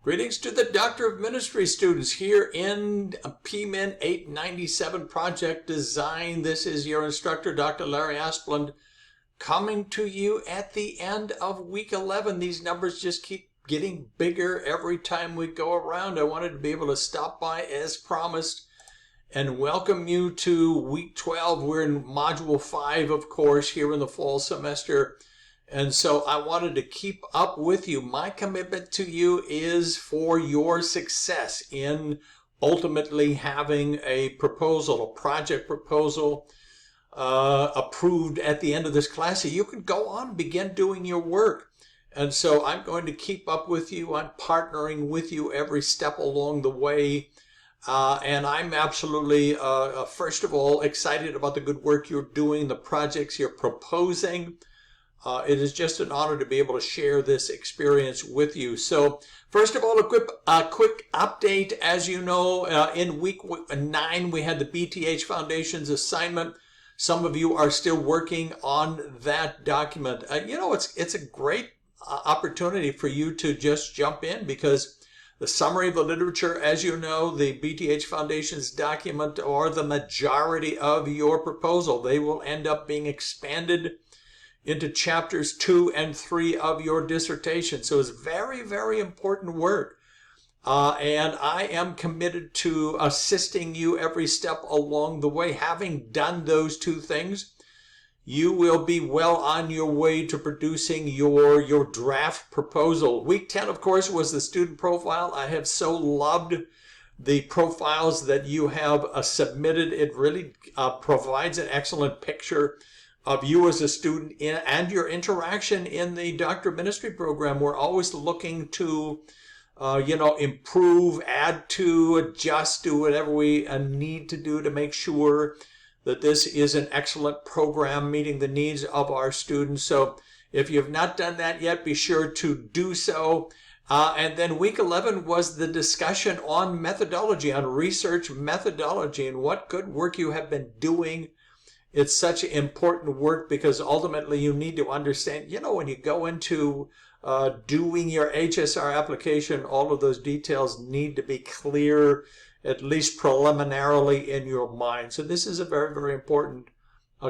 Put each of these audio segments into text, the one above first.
Greetings to the Doctor of Ministry students here in PMIN897 project design. This is your instructor, Dr. Larry Asplund, coming to you at the end of week 11. These numbers just keep getting bigger every time we go around. I wanted to be able to stop by as promised and welcome you to week 12. We're in module 5, of course, here in the fall semester. And so I wanted to keep up with you. My commitment to you is for your success in ultimately having a proposal, a project proposal approved at the end of this class. So you can go on and begin doing your work. And so I'm going to keep up with you. I'm partnering with you every step along the way. And I'm absolutely, first of all, excited about the good work you're doing, the projects you're proposing. It is just an honor to be able to share this experience with you. So first of all, a quick update. As you know, in week 9, we had the BTH Foundations assignment. Some of you are still working on that document. You know, it's a great opportunity for you to just jump in, because the summary of the literature, as you know, the BTH Foundations document, or the majority of your proposal, they will end up being expanded into chapters 2 and 3 of your dissertation. So it's very, very important work. And I am committed to assisting you every step along the way. Having done those two things, you will be well on your way to producing your draft proposal. Week 10, of course, was the student profile. I have so loved the profiles that you have submitted. It really provides an excellent picture of you as a student and your interaction in the Doctor of Ministry program. We're always looking to, improve, add to, adjust, do whatever we need to do to make sure that this is an excellent program meeting the needs of our students. So if you have not done that yet, be sure to do so. And then week 11 was the discussion on methodology, on research methodology, and what good work you have been doing. It's such important work, because ultimately you need to understand, when you go into doing your HSR application, all of those details need to be clear, at least preliminarily, in your mind. So this is a very, very important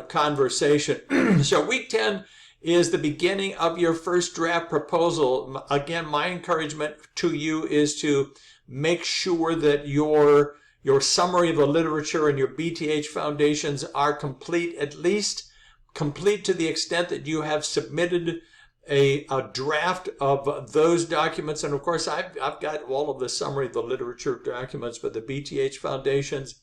conversation. So week 10 is the beginning of your first draft proposal. Again, my encouragement to you is to make sure that your summary of the literature and your BTH foundations are complete, at least complete to the extent that you have submitted a draft of those documents. And of course, I've got all of the summary of the literature documents for the BTH foundations,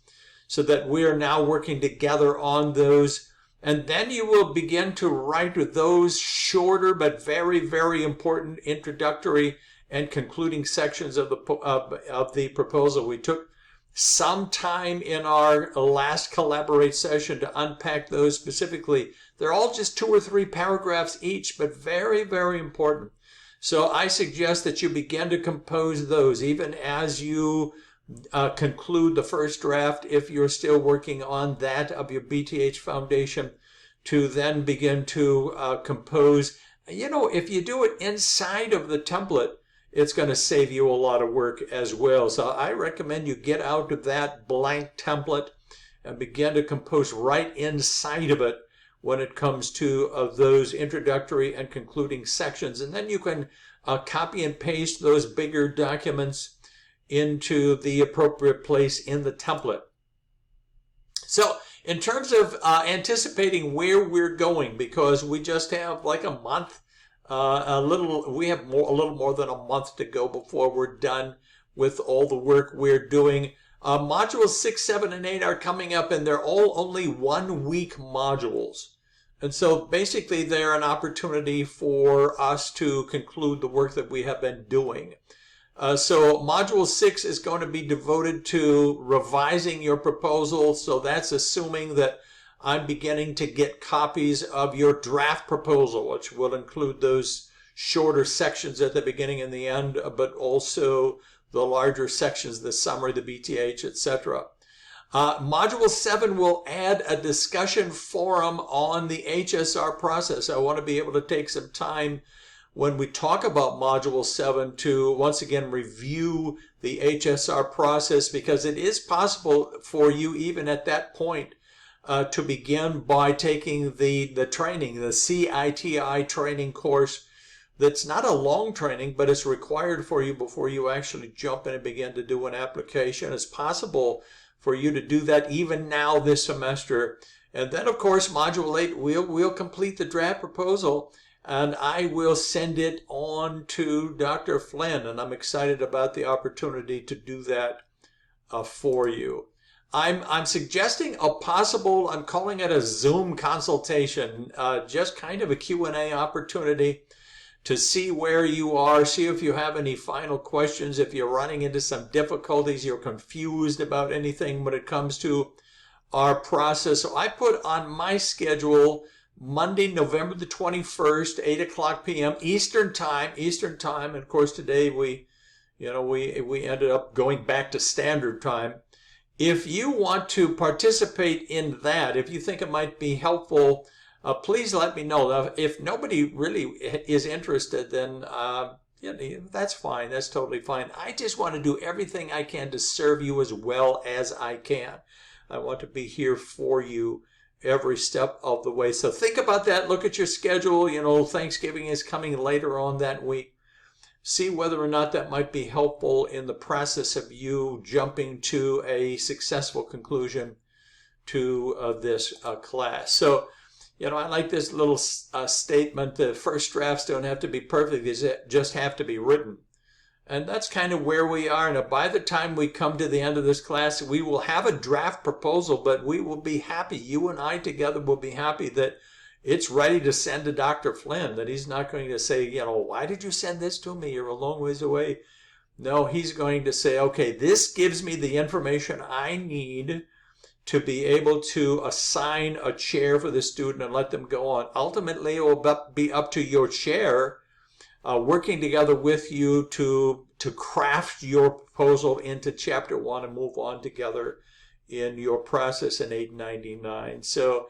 so that we are now working together on those. And then you will begin to write those shorter but very, very important introductory and concluding sections of the proposal. We took some time in our last Collaborate session to unpack those specifically. They're all just 2 or 3 paragraphs each, but very, very important. So I suggest that you begin to compose those even as you conclude the first draft, if you're still working on that of your BTH foundation, to then begin to compose. If you do it inside of the template, it's going to save you a lot of work as well. So I recommend you get out of that blank template and begin to compose right inside of it when it comes to those introductory and concluding sections. And then you can copy and paste those bigger documents into the appropriate place in the template. So in terms of anticipating where we're going, because we just have like a month, we have a little more than a month to go before we're done with all the work we're doing. Modules 6, 7, and 8 are coming up, and they're all only 1-week modules. And so basically they're an opportunity for us to conclude the work that we have been doing. So module 6 is going to be devoted to revising your proposal. So that's assuming that I'm beginning to get copies of your draft proposal, which will include those shorter sections at the beginning and the end, but also the larger sections, the summary, the BTH, etc. Module 7 will add a discussion forum on the HSR process. I want to be able to take some time when we talk about Module 7 to once again review the HSR process, because it is possible for you even at that point to begin by taking the training, the CITI training course. That's not a long training, but it's required for you before you actually jump in and begin to do an application. It's possible for you to do that even now this semester. And then, of course, Module 8, we'll complete the draft proposal, and I will send it on to Dr. Flynn, and I'm excited about the opportunity to do that for you. I'm suggesting a possible, I'm calling it a Zoom consultation, just kind of a Q&A opportunity to see where you are, see if you have any final questions, if you're running into some difficulties, you're confused about anything when it comes to our process. So I put on my schedule Monday, November the 21st, 8 o'clock p.m. Eastern Time. And of course today we ended up going back to Standard Time. If you want to participate in that, if you think it might be helpful, please let me know. Now, if nobody really is interested, then that's fine. That's totally fine. I just want to do everything I can to serve you as well as I can. I want to be here for you every step of the way. So think about that. Look at your schedule. Thanksgiving is coming later on that week. See whether or not that might be helpful in the process of you jumping to a successful conclusion to this class. So, I like this little statement: the first drafts don't have to be perfect, they just have to be written. And that's kind of where we are. Now, by the time we come to the end of this class, we will have a draft proposal, but we will be happy, you and I together will be happy that it's ready to send to Dr. Flynn, that he's not going to say, why did you send this to me? You're a long ways away. No, he's going to say, okay, this gives me the information I need to be able to assign a chair for the student and let them go on. Ultimately, it will be up to your chair working together with you to craft your proposal into Chapter 1 and move on together in your process in 899. So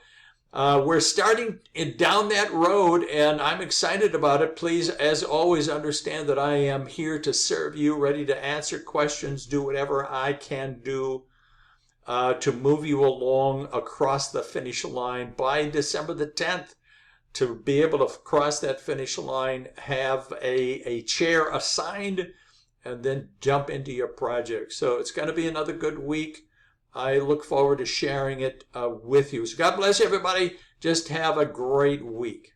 we're starting down that road, and I'm excited about it. Please, as always, understand that I am here to serve you, ready to answer questions, do whatever I can do to move you along across the finish line by December the 10th. To be able to cross that finish line, have a chair assigned, and then jump into your project. So it's going to be another good week. I look forward to sharing it with you. So God bless everybody. Just have a great week.